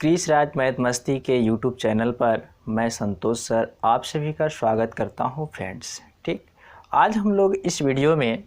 Chris राज math मस्ती के YouTube channel पर मैं संतोष सर आप सभी का स्वागत करता हूं फ्रेंड्स। ठीक, आज हम लोग इस वीडियो में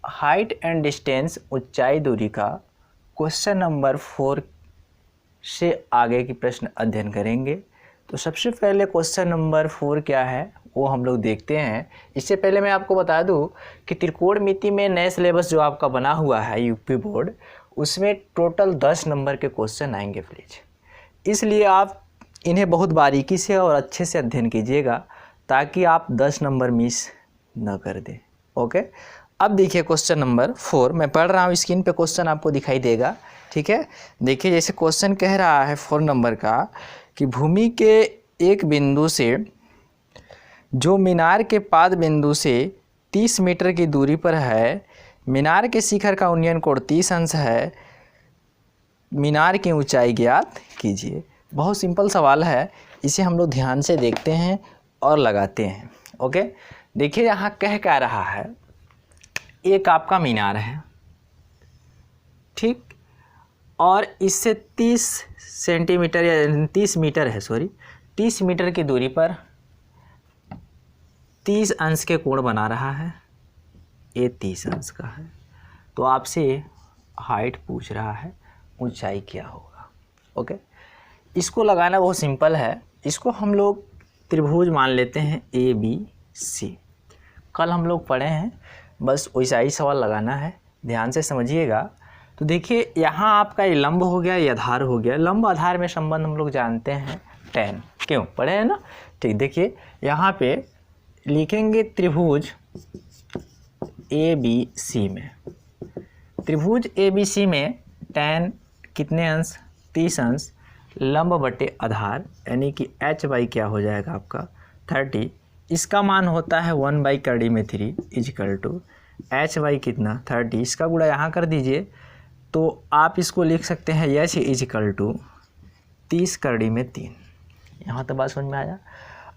हाइट एंड डिस्टेंस ऊंचाई दूरी का क्वेश्चन नंबर 4 से आगे की प्रश्न अध्ययन करेंगे। तो सबसे पहले क्वेश्चन नंबर 4 क्या है वो हम लोग देखते हैं। इससे पहले मैं आपको बता दूं कि त्रिकोणमिति में नए सिलेबस जो आपका बना हुआ है यूपी बोर्ड, उसमें टोटल 10 नंबर के क्वेश्चन आएंगे प्लीज़, इसलिए आप इन्हें बहुत बारीकी से और अच्छे से अध्ययन कीजिएगा ताकि आप 10 नंबर मिस न कर दें। ओके, अब देखिए क्वेश्चन नंबर 4 मैं पढ़ रहा हूँ, स्क्रीन पे क्वेश्चन आपको दिखाई देगा। ठीक है, देखिए जैसे क्वेश्चन कह रहा है 4 नंबर का कि भूमि के एक बिंदु से जो मीनार के पाद बिंदु से 30 मीटर की दूरी पर है, मीनार के शिखर का उन्नयन कोण 30 अंश है, मीनार की ऊंचाई ज्ञात कीजिए। बहुत सिंपल सवाल है, इसे हम लोग ध्यान से देखते हैं और लगाते हैं। ओके, देखिए यहाँ कह क्या रहा है, एक आपका मीनार है, ठीक, और इससे 30 सेंटीमीटर या 30 मीटर है, 30 मीटर की दूरी पर 30 अंश के कोण बना रहा है। ये 30 अंश का है, तो आपसे हाइट पूछ रहा है, ऊंचाई क्या होगा। ओके, इसको लगाना बहुत सिंपल है। इसको हम लोग त्रिभुज मान लेते हैं ABC। कल हम लोग पढ़े हैं, बस वैसा ही सवाल लगाना है, ध्यान से समझिएगा। तो देखिए यहाँ आपका ये लंब हो गया, ये आधार हो गया। लंब आधार में संबंध हम लोग जानते हैं tan, क्यों पढ़े हैं ना। ठीक, देखिए यहाँ पे लिखेंगे त्रिभुज ABC में, त्रिभुज ABC में tan कितने अंश, 30 अंश, लंब बटे आधार यानी कि h बाई क्या हो जाएगा आपका 30। इसका मान होता है 1 बाई कड़ी में 3 इजिकल टू h बाई कितना 30। इसका गुणा यहाँ कर दीजिए तो आप इसको लिख सकते हैं h इजिकल टू 30 कड़ी में 3। यहाँ तो बात समझ में आया।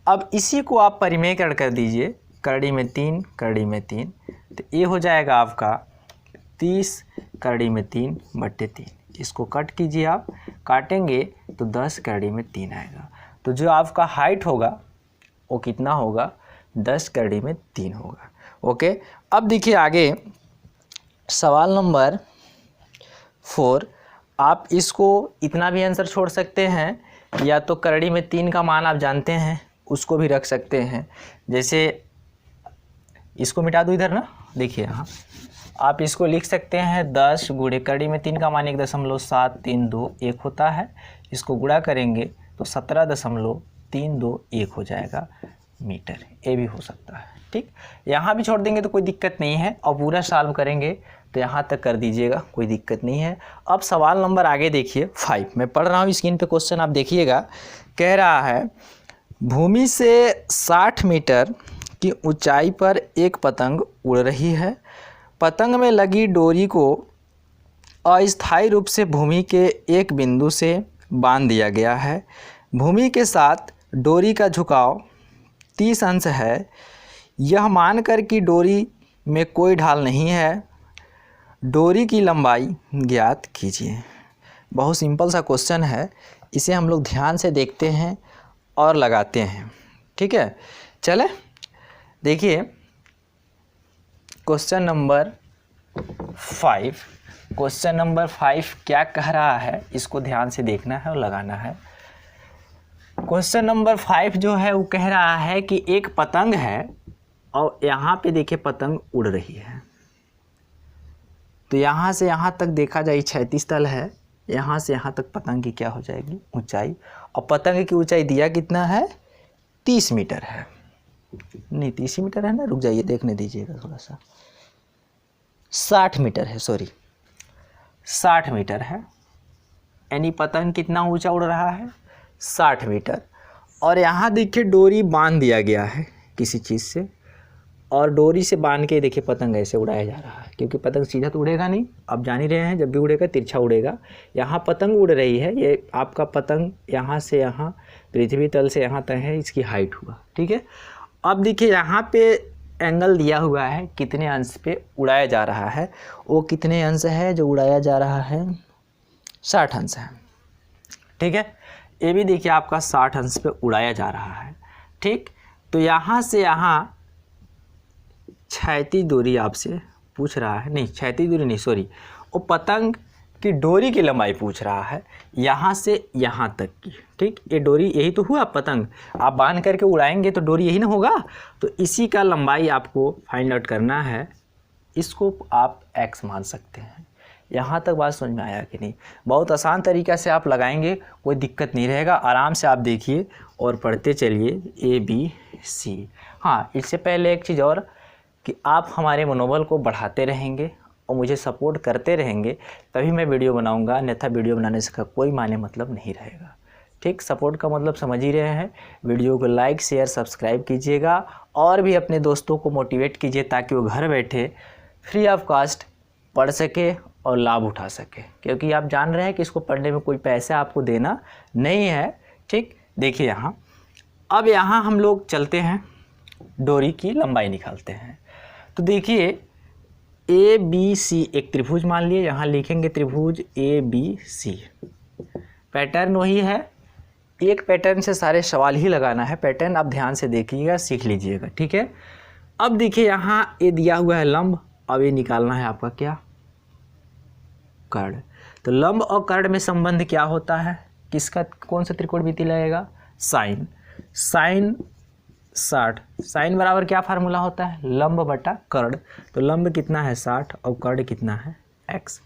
अब इसी को आप परिमेयकरण कर दीजिए, कड़ी में 3 कड़ी में 3, तो ये हो जाएगा आपका 30 कड़ी में 3 बट्टे 3। इसको कट कीजिए, आप काटेंगे तो 10 कड़ी में 3 आएगा। तो जो आपका हाइट होगा वो कितना होगा, 10 कड़ी में 3 होगा। ओके, अब देखिए आगे सवाल नंबर 4। आप इसको इतना भी आंसर छोड़ सकते हैं, या तो कड़ी में 3 का मान आप जानते हैं उसको भी रख सकते हैं। जैसे इसको मिटा दूँ इधर ना, देखिए यहाँ आप इसको लिख सकते हैं 10 गुणे कड़ी में 3 का मान 1.732 होता है। इसको गुणा करेंगे तो 17.321 हो जाएगा मीटर। ये भी हो सकता है। ठीक, यहाँ भी छोड़ देंगे तो कोई दिक्कत नहीं है, और पूरा सॉल्व करेंगे तो यहाँ तक कर दीजिएगा, कोई दिक्कत नहीं है। अब सवाल नंबर आगे देखिए 5 मैं पढ़ रहा हूँ, स्क्रीन पे क्वेश्चन आप देखिएगा। कह रहा है भूमि से 60 मीटर की ऊंचाई पर एक पतंग उड़ रही है। पतंग में लगी डोरी को अस्थायी रूप से भूमि के एक बिंदु से बांध दिया गया है। भूमि के साथ डोरी का झुकाव 30 अंश है। यह मानकर कि डोरी में कोई ढाल नहीं है, डोरी की लंबाई ज्ञात कीजिए। बहुत सिंपल सा क्वेश्चन है, इसे हम लोग ध्यान से देखते हैं और लगाते हैं। ठीक है, चले देखिए क्वेश्चन नंबर 5। क्वेश्चन नंबर 5 क्या कह रहा है, इसको ध्यान से देखना है और लगाना है। क्वेश्चन नंबर 5 जो है वो कह रहा है कि एक पतंग है और यहाँ पे देखिए पतंग उड़ रही है। तो यहाँ से यहाँ तक देखा जाए 36 तल है, यहाँ से यहाँ तक पतंग की क्या हो जाएगी ऊंचाई, और पतंग की ऊंचाई दिया कितना है 30 मीटर है। नहीं 30 मीटर है ना, रुक जाइए देखने दीजिएगा थोड़ा सा, 60 मीटर है, 60 मीटर है। यानी पतंग कितना ऊंचा उड़ रहा है 60 मीटर। और यहाँ देखिए डोरी बांध दिया गया है किसी चीज़ से, और डोरी से बांध के देखिए पतंग ऐसे उड़ाया जा रहा है, क्योंकि पतंग सीधा तो उड़ेगा नहीं, आप जान ही रहे हैं जब भी उड़ेगा तिरछा उड़ेगा। यहाँ पतंग उड़ रही है, ये आपका पतंग यहाँ से यहाँ पृथ्वी तल से यहाँ तक है, इसकी हाइट हुआ। ठीक है, अब देखिए यहाँ पे एंगल दिया हुआ है कितने अंश पे उड़ाया जा रहा है, वो कितने अंश है जो उड़ाया जा रहा है 60 अंश है। ठीक है। ए बी देखिए आपका 60 अंश पे उड़ाया जा रहा है, ठीक। तो यहाँ से यहाँ क्षैतिज दूरी आपसे पूछ रहा है, नहीं क्षैतिज दूरी नहीं, सॉरी, वो पतंग की डोरी की लंबाई पूछ रहा है यहाँ से यहाँ तक की, ठीक। ये डोरी यही तो हुआ पतंग, आप बांध करके उड़ाएंगे तो डोरी यही ना होगा, तो इसी का लंबाई आपको फाइंड आउट करना है। इसको आप x मान सकते हैं। यहाँ तक बात समझ में आया कि नहीं? बहुत आसान तरीक़ा से आप लगाएंगे, कोई दिक्कत नहीं रहेगा, आराम से आप देखिए और पढ़ते चलिए ABC। हाँ, इससे पहले एक चीज़ और कि आप हमारे मनोबल को बढ़ाते रहेंगे और मुझे सपोर्ट करते रहेंगे, तभी मैं वीडियो बनाऊंगा, अन्यथा वीडियो बनाने से का कोई माने मतलब नहीं रहेगा, ठीक। सपोर्ट का मतलब समझ ही रहे हैं। वीडियो को लाइक शेयर सब्सक्राइब कीजिएगा और भी अपने दोस्तों को मोटिवेट कीजिए ताकि वो घर बैठे फ्री ऑफ कॉस्ट पढ़ सके और लाभ उठा सके, क्योंकि आप जान रहे हैं कि इसको पढ़ने में कोई पैसा आपको देना नहीं है, ठीक। देखिए यहाँ, अब यहाँ हम लोग चलते हैं, डोरी की लंबाई निकालते हैं। तो देखिए ABC एक त्रिभुज मान लिए, यहाँ लिखेंगे त्रिभुज ABC। पैटर्न वही है, एक पैटर्न से सारे सवाल ही लगाना है, पैटर्न आप ध्यान से देखिएगा, सीख लीजिएगा, ठीक है। अब देखिए यहाँ ये दिया हुआ है लंब, अब ये निकालना है आपका क्या, कर्ण। तो लंब और कर्ण में संबंध क्या होता है, किसका कौन सा त्रिकोणमिति लगेगा, साइन। साइन 60, साइन बराबर क्या फार्मूला होता है, लंब बटा कर्ण। तो लंब कितना है 60 और कर्ण कितना है x,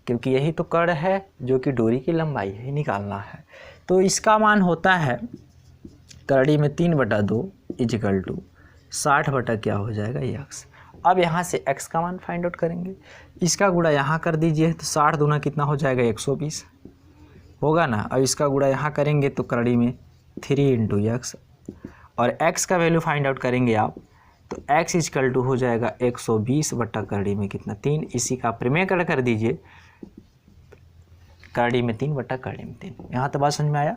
क्योंकि यही तो कर्ण है जो कि डोरी की लंबाई है, निकालना है। तो इसका मान होता है करड़ी में 3/2 इजिकल टू 60 बटा क्या हो जाएगा x। अब यहाँ से x का मान फाइंड आउट करेंगे, इसका गुणा यहाँ कर दीजिए, तो 60 दूना कितना हो जाएगा 120 होगा ना। अब इसका गुणा यहाँ करेंगे तो करड़ी में 3 × x, और x का वैल्यू फाइंड आउट करेंगे आप, तो x इक्वल टू हो जाएगा 120 बट्टा करड़ी में कितना 3, इसी का प्रमेयकरण कर दीजिए, करड़ी में 3 बट्टा करड़ी में 3। यहाँ तो बात समझ में आया।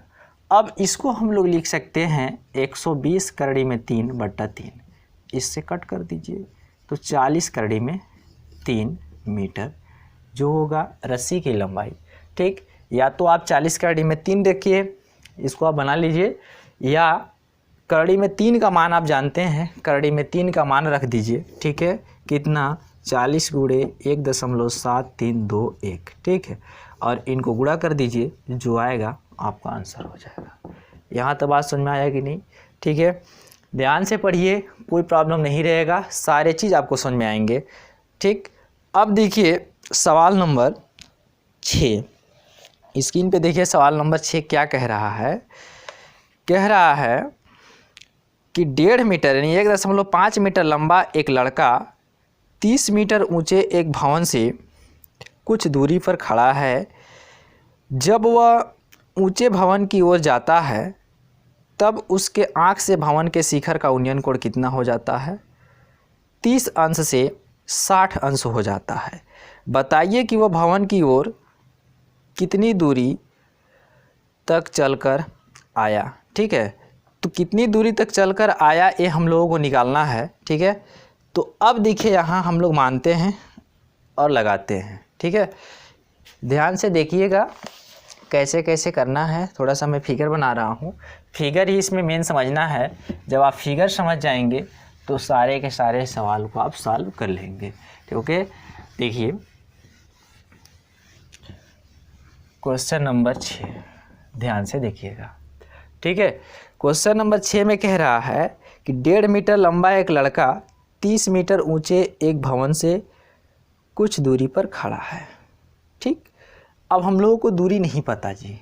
अब इसको हम लोग लिख सकते हैं 120 करड़ी में 3 बट्टा 3, इससे कट कर दीजिए तो 40 करड़ी में 3 मीटर जो होगा रस्सी की लंबाई, ठीक। या तो आप 40 करड़ी में 3 देखिए, इसको आप बना लीजिए, या करड़ी में 3 का मान आप जानते हैं, करड़ी में 3 का मान रख दीजिए, ठीक है। कितना 40 × 1.7321, ठीक है। और इनको गुणा कर दीजिए, जो आएगा आपका आंसर हो जाएगा। यहाँ तो बात समझ में आया कि नहीं, ठीक है। ध्यान से पढ़िए, कोई प्रॉब्लम नहीं रहेगा, सारे चीज़ आपको समझ में आएंगे, ठीक। अब देखिए सवाल नंबर 6, स्क्रीन पे देखिए सवाल नंबर 6 क्या कह रहा है। कह रहा है कि 1.5 मीटर यानी 1.5 मीटर लंबा एक लड़का 30 मीटर ऊंचे एक भवन से कुछ दूरी पर खड़ा है। जब वह ऊंचे भवन की ओर जाता है तब उसके आँख से भवन के शिखर का उन्नयन कोण कितना हो जाता है, 30 अंश से 60 अंश हो जाता है। बताइए कि वह भवन की ओर कितनी दूरी तक चलकर आया, ठीक है। तो कितनी दूरी तक चलकर आया ये हम लोगों को निकालना है, ठीक है। तो अब देखिए यहाँ हम लोग मानते हैं और लगाते हैं, ठीक है। ध्यान से देखिएगा कैसे कैसे करना है, थोड़ा सा मैं फिगर बना रहा हूँ, फिगर ही इसमें मेन समझना है। जब आप फिगर समझ जाएंगे तो सारे के सारे सवाल को आप सॉल्व कर लेंगे, ठीक है। देखिए क्वेश्चन नंबर 6 ध्यान से देखिएगा, ठीक है। क्वेश्चन नंबर 6 में कह रहा है कि 1.5 मीटर लंबा एक लड़का 30 मीटर ऊंचे एक भवन से कुछ दूरी पर खड़ा है, ठीक। अब हम लोगों को दूरी नहीं पता जी।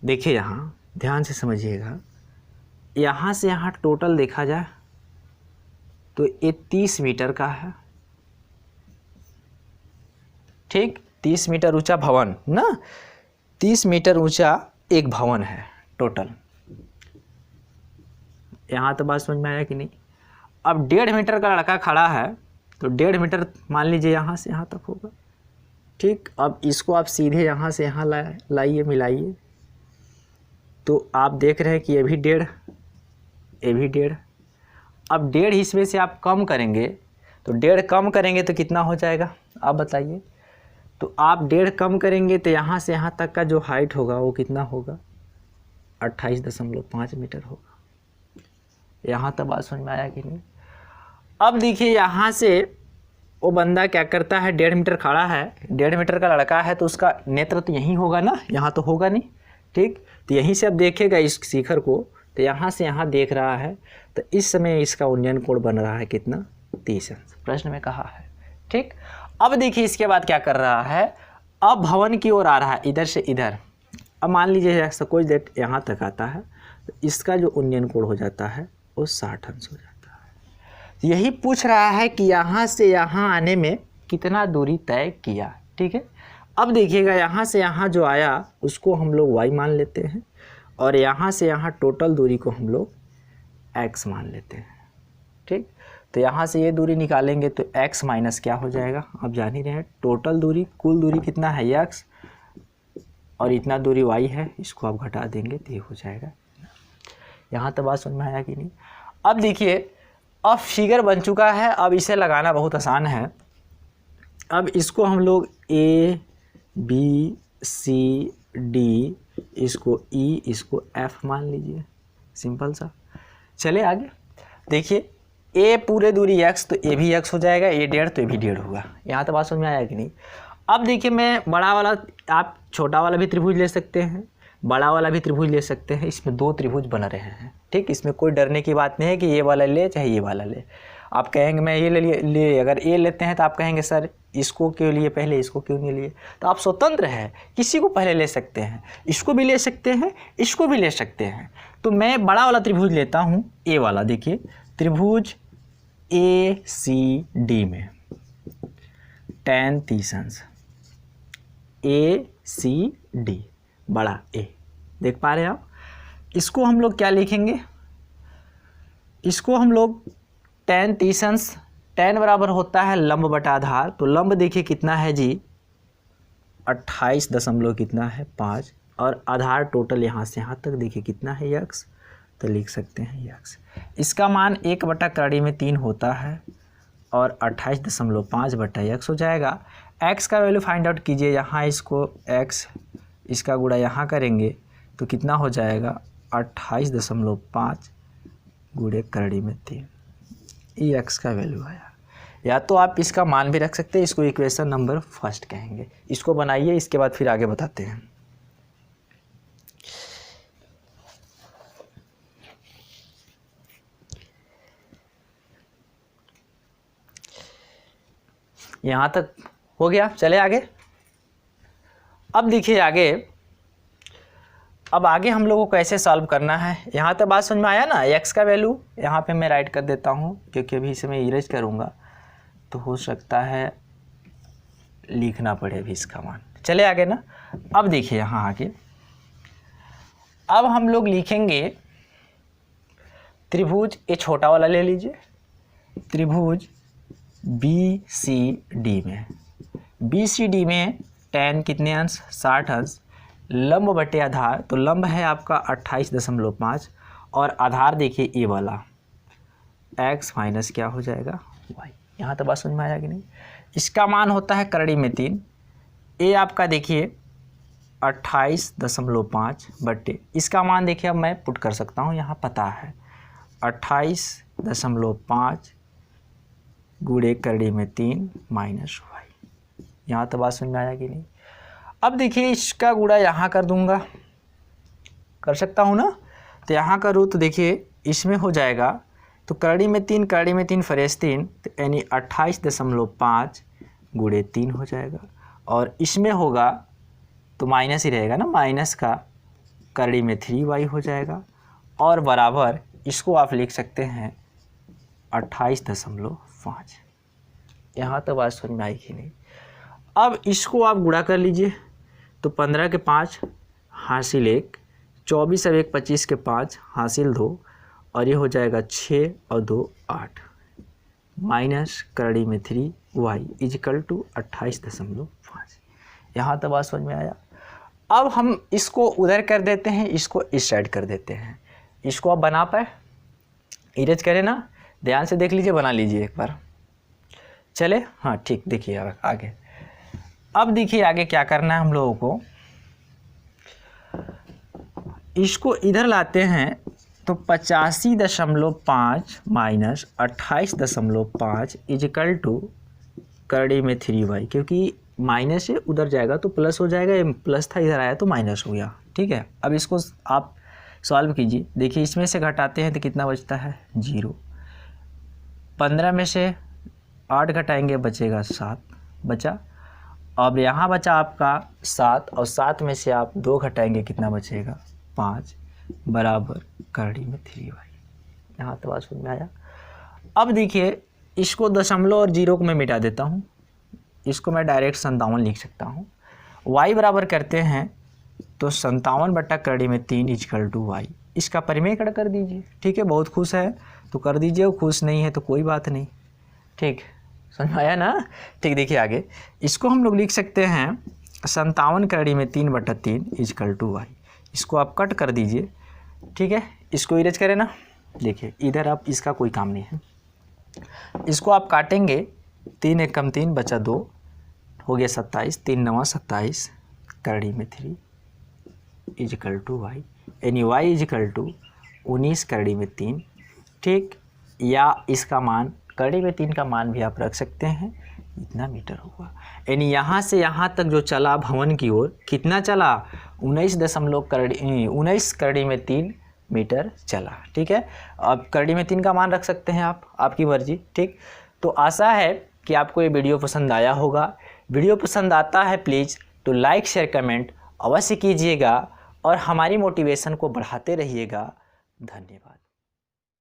देखिए यहाँ ध्यान से समझिएगा, यहाँ से यहाँ टोटल देखा जाए तो ये 30 मीटर का है, ठीक। 30 मीटर ऊंचा भवन ना, 30 मीटर ऊंचा एक भवन है टोटल। यहाँ तो बात समझ में आया कि नहीं। अब 1.5 मीटर का लड़का खड़ा है तो 1.5 मीटर मान लीजिए यहाँ से यहाँ तक होगा, ठीक। अब इसको आप सीधे यहाँ से यहाँ लाइए मिलाइए, तो आप देख रहे हैं कि ये भी 1.5 ये भी 1.5। अब 1.5 इसमें से आप कम करेंगे तो 1.5 कम करेंगे तो कितना हो जाएगा आप बताइए, तो आप 1.5 कम करेंगे तो यहाँ से यहाँ तक का जो हाइट होगा वो कितना होगा, 28.5 मीटर होगा। यहाँ तक बात समझ में आया कि नहीं। अब देखिए यहाँ से वो बंदा क्या करता है, 1.5 मीटर खड़ा है, 1.5 मीटर का लड़का है, तो उसका नेत्र तो यहीं होगा ना, यहाँ तो होगा नहीं, ठीक। तो यहीं से अब देखेगा इस शिखर को, तो यहाँ से यहाँ देख रहा है, तो इस समय इसका उन्नयन कोण बन रहा है कितना, 30 अंश, प्रश्न में कहा है, ठीक। अब देखिए इसके बाद क्या कर रहा है, अब भवन की ओर आ रहा है, इधर से इधर। अब मान लीजिए सपोज दैट यहाँ तक आता है, तो इसका जो उन्नयन कोण हो जाता है वो 60 अंश हो जाता है। यही पूछ रहा है कि यहाँ से यहाँ आने में कितना दूरी तय किया, ठीक है। अब देखिएगा यहाँ से यहाँ जो आया उसको हम लोग y मान लेते हैं, और यहाँ से यहाँ टोटल दूरी को हम लोग x मान लेते हैं, ठीक। तो यहाँ से ये दूरी निकालेंगे तो x माइनस क्या हो जाएगा, आप जान ही रहे हैं, टोटल दूरी, कुल दूरी कितना है x, और इतना दूरी y है, इसको आप घटा देंगे तो ये हो जाएगा। यहाँ तो बात समझ में आया कि नहीं। अब देखिए अब फिगर बन चुका है, अब इसे लगाना बहुत आसान है। अब इसको हम लोग A B C D, इसको E, इसको F मान लीजिए, सिंपल सा। चले आगे देखिए, A पूरे दूरी x, तो A भी x हो जाएगा, A 1.5 तो A भी 1.5 होगा। यहाँ तो बात समझ में आया कि नहीं। अब देखिए मैं बड़ा वाला, आप छोटा वाला भी त्रिभुज ले सकते हैं, बड़ा वाला भी त्रिभुज ले सकते हैं, इसमें 2 त्रिभुज बन रहे हैं, ठीक। इसमें कोई डरने की बात नहीं है कि ये वाला ले चाहे ये वाला ले। आप कहेंगे मैं ये ले अगर ए लेते हैं तो आप कहेंगे सर इसको क्यों लिए पहले, इसको क्यों नहीं लिए। तो आप स्वतंत्र है, किसी को पहले ले सकते हैं, इसको भी ले सकते हैं, इसको भी ले सकते हैं। तो मैं बड़ा वाला त्रिभुज लेता हूँ, ए वाला। देखिए त्रिभुज ACD में tan 30 अंश, ACD बड़ा ए, देख पा रहे हैं आप। इसको हम लोग क्या लिखेंगे, इसको हम लोग tan 30 अंश, tan बराबर होता है लंब बटा आधार, तो लंब देखिए कितना है जी, 28 दशमलव कितना है 5, और आधार टोटल यहाँ से यहाँ तक देखिए कितना है x, तो लिख सकते हैं x। इसका मान 1/3 होता है, और 28.5/x हो जाएगा। x का वैल्यू फाइंड आउट कीजिए, यहाँ इसको x, इसका गुणा यहाँ करेंगे तो कितना हो जाएगा, 28.5 गुणे करड़ी में 3, ये x का वैल्यू आया। या तो आप इसका मान भी रख सकते हैं, इसको इक्वेशन नंबर फर्स्ट कहेंगे। इसको बनाइए, इसके बाद फिर आगे बताते हैं। यहाँ तक हो गया, चले आगे। अब देखिए आगे, अब आगे हम लोगों को कैसे सॉल्व करना है, यहाँ तक बात समझ में आया ना। x का वैल्यू यहाँ पे मैं राइट कर देता हूँ, क्योंकि अभी इसे मैं इरेज करूँगा तो हो सकता है लिखना पड़े अभी इसका मान। चले आगे ना। अब देखिए यहाँ आगे, अब हम लोग लिखेंगे त्रिभुज, ये छोटा वाला ले लीजिए, त्रिभुज BCD में, BCD में tan कितने अंश, 60 अंश, लंब बटे आधार, तो लंब है आपका 28.5, और आधार देखिए ए वाला, x माइनस क्या हो जाएगा y। यहाँ तो बात समझ में आया कि नहीं। इसका मान होता है करड़ी में 3, ए आपका देखिए 28.5 बटे, इसका मान देखिए अब मैं पुट कर सकता हूँ, यहाँ पता है 28.5 गुणे करड़ी में 3 माइनस y। यहाँ तो बात समझ में आया कि नहीं। अब देखिए इसका गुणा यहाँ कर दूंगा, कर सकता हूँ ना। तो यहाँ करूँ तो देखिए इसमें हो जाएगा, तो करड़ी में 3, करड़ी में 3 फरेस 3, तो यानी 28.5 गुणे 3 हो जाएगा, और इसमें होगा तो माइनस ही रहेगा ना, माइनस का करड़ी में 3y हो जाएगा, और बराबर इसको आप लिख सकते हैं 28.5। यहाँ तो बात समझ में आई कि नहीं। अब इसको आप गुणा कर लीजिए, तो 15 के 5 हासिल 1, 24 और 1 25 के 5 हासिल 2, और ये हो जाएगा 6 और 2 8, माइनस करड़ी में 3y इजिकल टू 28.5। यहाँ तो बात समझ में आया। अब हम इसको उधर कर देते हैं, इसको इस साइड कर देते हैं। इसको आप बना पाए, इरेज करें ना, ध्यान से देख लीजिए, बना लीजिए एक बार। चले हाँ ठीक, देखिए आगे। अब देखिए आगे क्या करना है हम लोगों को, इसको इधर लाते हैं तो 85.5 माइनस 28.5 इजिकल टू करड़ी में 3y, क्योंकि माइनस से उधर जाएगा तो प्लस हो जाएगा, ये प्लस था इधर आया तो माइनस हो गया। ठीक है, अब इसको आप सॉल्व कीजिए। देखिए इसमें से घटाते हैं तो कितना बचता है 0, 15 में से 8 घटाएंगे बचेगा 7 बचा। अब यहाँ बचा आपका 7 और 7 में से आप 2 घटाएंगे कितना बचेगा 5 बराबर करड़ी में 3y। यहाँ तो बात समझ में आया। अब देखिए इसको दशमलव और 0 को मैं मिटा देता हूँ, इसको मैं डायरेक्ट 57 लिख सकता हूँ। y बराबर करते हैं तो 57 बट्टा करड़ी में 3 इजकल टू y, इसका परिमेय कर दीजिए। ठीक है, बहुत खुश है तो कर दीजिए, और खुश नहीं है तो कोई बात नहीं। ठीक, समझ आया ना। ठीक, देखिए आगे इसको हम लोग लिख सकते हैं 57 करड़ी में 3 बट्टा 3 इजकल टू y, इसको आप कट कर दीजिए। ठीक है, इसको इरेज करें ना। देखिए इधर आप इसका कोई काम नहीं है, इसको आप काटेंगे 3 एक कम 3 बचा 2 हो गया 27, 3 9 27 करड़ी में 3 इजकल टू y, यानी y इजकल टू 19 करड़ी में 3। ठीक, या इसका मान करड़ी में 3 का मान भी आप रख सकते हैं, इतना मीटर हुआ। यानी यहाँ से यहाँ तक जो चला भवन की ओर कितना चला 19 करड़ी में 3 मीटर चला। ठीक है, अब करड़ी में 3 का मान रख सकते हैं आप, आपकी मर्जी। ठीक, तो आशा है कि आपको ये वीडियो पसंद आया होगा। वीडियो पसंद आता है प्लीज़ तो लाइक शेयर कमेंट अवश्य कीजिएगा और हमारी मोटिवेशन को बढ़ाते रहिएगा। धन्यवाद।